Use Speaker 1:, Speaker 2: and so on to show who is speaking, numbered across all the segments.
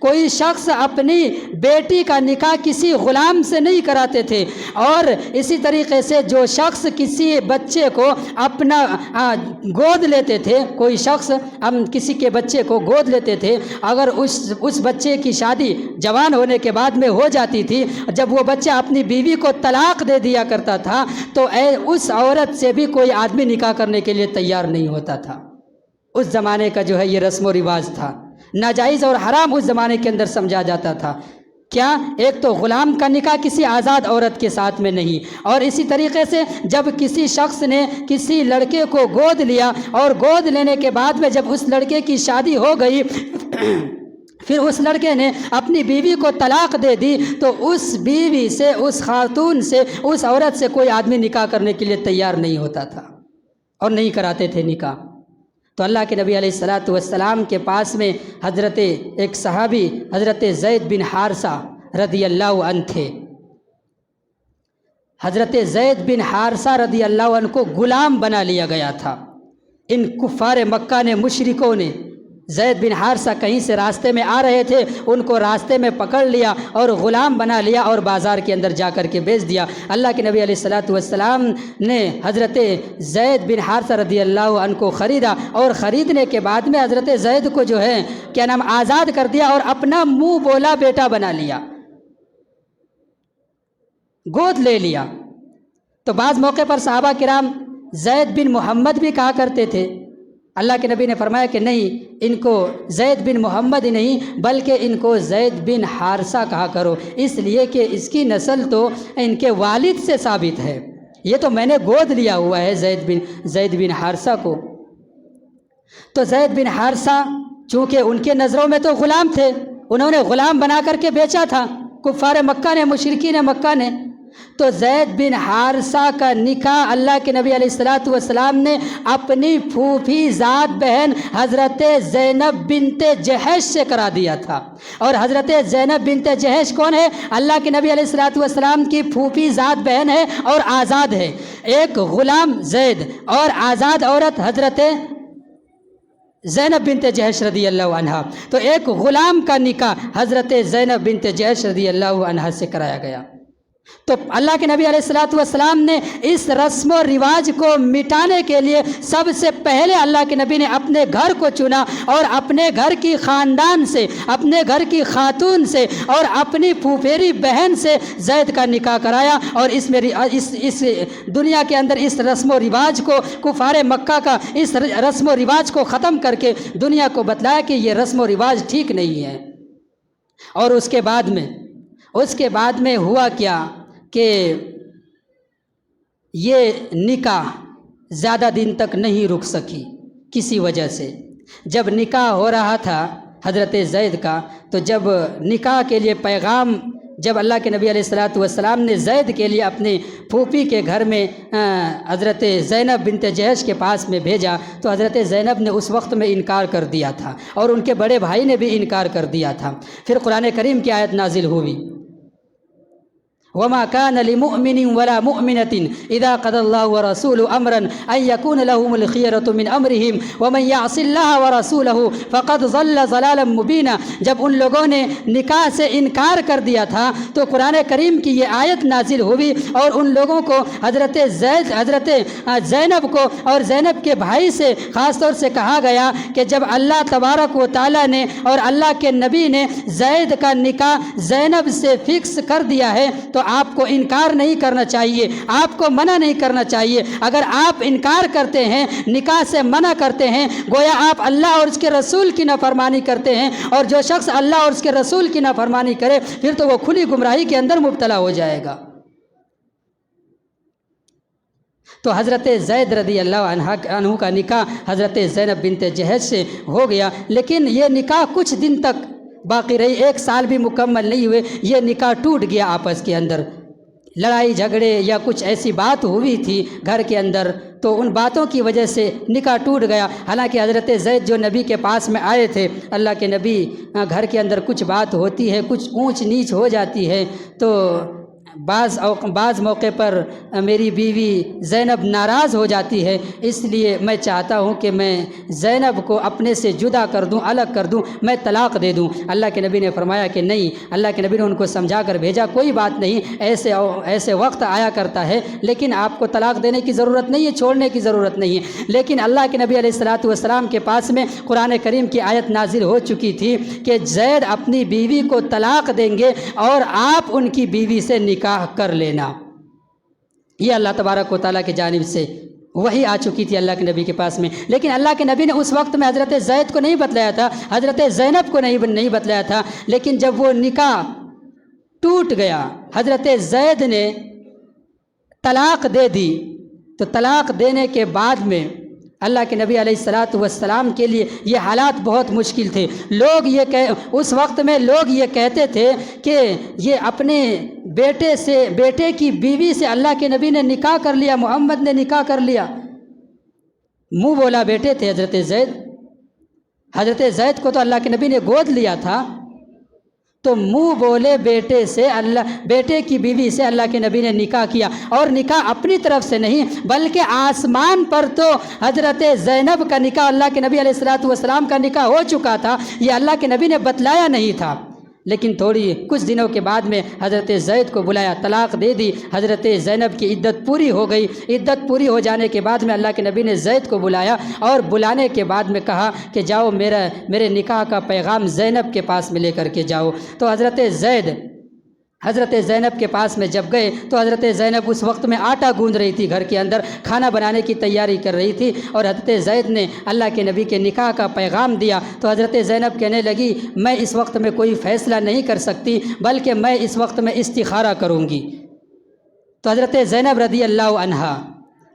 Speaker 1: کوئی شخص اپنی بیٹی کا نکاح کسی غلام سے نہیں کراتے تھے، اور اسی طریقے سے جو شخص کسی بچے کو اپنا گود لیتے تھے، کوئی شخص کسی کے بچے کو گود لیتے تھے، اگر اس بچے کی شادی جوان ہونے کے بعد میں ہو جاتی تھی، جب وہ بچہ اپنی بیوی کو طلاق دے دیا کرتا تھا تو اس عورت سے بھی کوئی آدمی نکاح کرنے کے لیے تیار نہیں ہوتا تھا۔ اس زمانے کا جو ہے یہ رسم و رواج تھا، ناجائز اور حرام اس زمانے کے اندر سمجھا جاتا تھا۔ کیا؟ ایک تو غلام کا نکاح کسی آزاد عورت کے ساتھ میں نہیں، اور اسی طریقے سے جب کسی شخص نے کسی لڑکے کو گود لیا اور گود لینے کے بعد میں جب اس لڑکے کی شادی ہو گئی پھر اس لڑکے نے اپنی بیوی کو طلاق دے دی، تو اس بیوی سے، اس خاتون سے، اس عورت سے کوئی آدمی نکاح کرنے کے لیے تیار نہیں ہوتا تھا اور نہیں کراتے تھے نکاح۔ تو اللہ کے نبی علیہ السلام کے پاس میں حضرت ایک صحابی حضرت زید بن حارثہ رضی اللہ عنہ تھے۔ حضرت زید بن حارثہ رضی اللہ عنہ کو غلام بنا لیا گیا تھا۔ ان کفار مکہ نے، مشرکوں نے، زید بن حارثہ کہیں سے راستے میں آ رہے تھے، ان کو راستے میں پکڑ لیا اور غلام بنا لیا اور بازار کے اندر جا کر کے بیچ دیا۔ اللہ کے نبی علیہ السلام نے حضرت زید بن حارثہ رضی اللہ عنہ کو خریدا، اور خریدنے کے بعد میں حضرت زید کو جو ہے کیا نام آزاد کر دیا اور اپنا منہ بولا بیٹا بنا لیا، گود لے لیا۔ تو بعض موقع پر صحابہ کرام زید بن محمد بھی کہا کرتے تھے۔ اللہ کے نبی نے فرمایا کہ نہیں، ان کو زید بن محمد ہی نہیں بلکہ ان کو زید بن حارثہ کہا کرو، اس لیے کہ اس کی نسل تو ان کے والد سے ثابت ہے، یہ تو میں نے گود لیا ہوا ہے زید بن حارثہ کو۔ تو زید بن حارثہ چونکہ ان کے نظروں میں تو غلام تھے، انہوں نے غلام بنا کر کے بیچا تھا کفار مکہ نے، مشرکین مکہ نے، تو زید بن حارثہ کا نکاح اللہ کے نبی علیہ السلام نے اپنی پھوپھی ذات بہن حضرت زینب بنت جحش سے کرا دیا تھا۔ اور حضرت زینب بنت جحش کون ہے؟ اللہ کے نبی علیہ السلام کی پھوپھی ذات بہن ہے اور آزاد ہے۔ ایک غلام زید اور آزاد عورت حضرت زینب بنت جحش رضی اللہ عنہ، تو ایک غلام کا نکاح حضرت زینب بنت جحش رضی اللہ عنہ سے کرایا گیا۔ تو اللہ کے نبی علیہ السلام نے اس رسم و رواج کو مٹانے کے لیے سب سے پہلے اللہ کے نبی نے اپنے گھر کو چنا اور اپنے گھر کی خاندان سے، اپنے گھر کی خاتون سے اور اپنی پھوپھیری بہن سے زید کا نکاح کرایا، اور اس دنیا کے اندر اس رسم و رواج کو، کفار مکہ کا اس رسم و رواج کو ختم کر کے دنیا کو بتلایا کہ یہ رسم و رواج ٹھیک نہیں ہے۔ اور اس کے بعد میں ہوا کیا کہ یہ نکاح زیادہ دن تک نہیں رک سکی کسی وجہ سے۔ جب نکاح ہو رہا تھا حضرت زید کا، تو جب نکاح کے لیے پیغام جب اللہ کے نبی علیہ السلام نے زید کے لیے اپنے پھوپھی کے گھر میں حضرت زینب بنت جحش کے پاس میں بھیجا، تو حضرت زینب نے اس وقت میں انکار کر دیا تھا اور ان کے بڑے بھائی نے بھی انکار کر دیا تھا۔ پھر قرآن کریم کی آیت نازل ہوئی، وما كان لمؤمن ولا مؤمنة إذا قضى الله ورسوله أمرا أن يكون لهم الخيرة من أمرهم ومن يعص الله ورسوله فقد ضل ضلالا مبينا۔ جب ان لوگوں نے نکاح سے انکار کر دیا تھا تو قرآن کریم کی یہ آیت نازل ہوئی، اور ان لوگوں کو حضرت زینب کو اور زینب کے بھائی سے خاص طور سے کہا گیا کہ جب اللہ تبارک و تعالیٰ نے اور اللہ کے نبی نے زید کا نکاح زینب سے فکس کر دیا ہے تو آپ کو انکار نہیں کرنا چاہیے، آپ کو منع نہیں کرنا چاہیے۔ اگر آپ انکار کرتے ہیں، نکاح سے منع کرتے ہیں، گویا آپ اللہ اور اس کے رسول کی نافرمانی کرتے ہیں، اور جو شخص اللہ اور اس کے رسول کی نافرمانی کرے پھر تو وہ کھلی گمراہی کے اندر مبتلا ہو جائے گا۔ تو حضرت زید رضی اللہ عنہ کا نکاح حضرت زینب بنت جحش سے ہو گیا، لیکن یہ نکاح کچھ دن تک باقی رہی، 1 سال بھی مکمل نہیں ہوئے، یہ نکاح ٹوٹ گیا۔ آپس کے اندر لڑائی جھگڑے یا کچھ ایسی بات ہوئی تھی گھر کے اندر، تو ان باتوں کی وجہ سے نکاح ٹوٹ گیا۔ حالانکہ حضرت زید جو نبی کے پاس میں آئے تھے، اللہ کے نبی گھر کے اندر کچھ بات ہوتی ہے، کچھ اونچ نیچ ہو جاتی ہے، تو بعض موقع پر میری بیوی زینب ناراض ہو جاتی ہے، اس لیے میں چاہتا ہوں کہ میں زینب کو اپنے سے جدا کر دوں، الگ کر دوں، میں طلاق دے دوں۔ اللہ کے نبی نے فرمایا کہ نہیں، اللہ کے نبی نے ان کو سمجھا کر بھیجا کوئی بات نہیں، ایسے وقت آیا کرتا ہے، لیکن آپ کو طلاق دینے کی ضرورت نہیں ہے، چھوڑنے کی ضرورت نہیں ہے۔ لیکن اللہ کے نبی علیہ الصلاۃ والسلام کے پاس میں قرآن کریم کی آیت نازل ہو چکی تھی کہ زید اپنی بیوی کو طلاق دیں گے اور آپ ان کی بیوی سے نکاح کر لینا۔ یہ اللہ تبارک و تعالیٰ کی جانب سے وحی آ چکی تھی اللہ کے نبی کے پاس میں، لیکن اللہ کے نبی نے اس وقت میں حضرت زید کو نہیں بتلایا تھا، حضرت زینب کو نہیں بتلایا تھا۔ لیکن جب وہ نکاح ٹوٹ گیا، حضرت زید نے طلاق دے دی، تو طلاق دینے کے بعد میں اللہ کے نبی علیہ الصلاۃ والسلام کے لیے یہ حالات بہت مشکل تھے۔ اس وقت میں لوگ یہ کہتے تھے کہ یہ اپنے بیٹے کی بیوی سے اللہ کے نبی نے نکاح کر لیا، محمد نے نکاح کر لیا۔ منہ بولا بیٹے تھے حضرت زید کو تو اللہ کے نبی نے گود لیا تھا، تو منہ بولے بیٹے کی بیوی سے اللہ کے نبی نے نکاح کیا، اور نکاح اپنی طرف سے نہیں بلکہ آسمان پر تو حضرت زینب کا نکاح، اللہ کے نبی علیہ الصلاۃ والسلام کا نکاح ہو چکا تھا، یہ اللہ کے نبی نے بتلایا نہیں تھا۔ لیکن کچھ دنوں کے بعد میں حضرت زید کو بلایا، طلاق دے دی، حضرت زینب کی عدت پوری ہو گئی۔ عدت پوری ہو جانے کے بعد میں اللہ کے نبی نے زید کو بلایا، اور بلانے کے بعد میں کہا کہ جاؤ میرے نکاح کا پیغام زینب کے پاس میں لے کر کے جاؤ۔ تو حضرت زینب کے پاس میں جب گئے تو حضرت زینب اس وقت میں آٹا گوندھ رہی تھی، گھر کے اندر کھانا بنانے کی تیاری کر رہی تھی، اور حضرت زید نے اللہ کے نبی کے نکاح کا پیغام دیا۔ تو حضرت زینب کہنے لگی میں اس وقت میں کوئی فیصلہ نہیں کر سکتی، بلکہ میں اس وقت میں استخارہ کروں گی۔ تو حضرت زینب رضی اللہ عنہا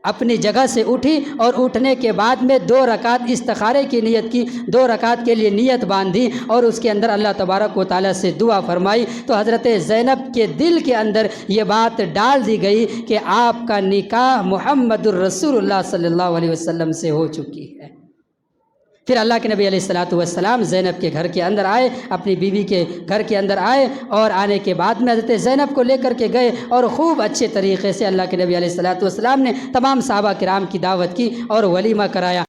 Speaker 1: اپنی جگہ سے اٹھی، اور اٹھنے کے بعد میں 2 رکعت استخارے کی نیت کی، 2 رکعت کے لیے نیت باندھی، اور اس کے اندر اللہ تبارک و تعالیٰ سے دعا فرمائی۔ تو حضرت زینب کے دل کے اندر یہ بات ڈال دی گئی کہ آپ کا نکاح محمد الرسول اللہ صلی اللہ علیہ وسلم سے ہو چکی ہے۔ پھر اللہ کے نبی علیہ الصلاۃ والسلام زینب کے گھر کے اندر آئے، اپنی بیوی کے گھر کے اندر آئے، اور آنے کے بعد میں حضرت زینب کو لے کر کے گئے، اور خوب اچھے طریقے سے اللہ کے نبی علیہ الصلاۃ والسلام نے تمام صحابہ کرام کی دعوت کی اور ولیمہ کرایا۔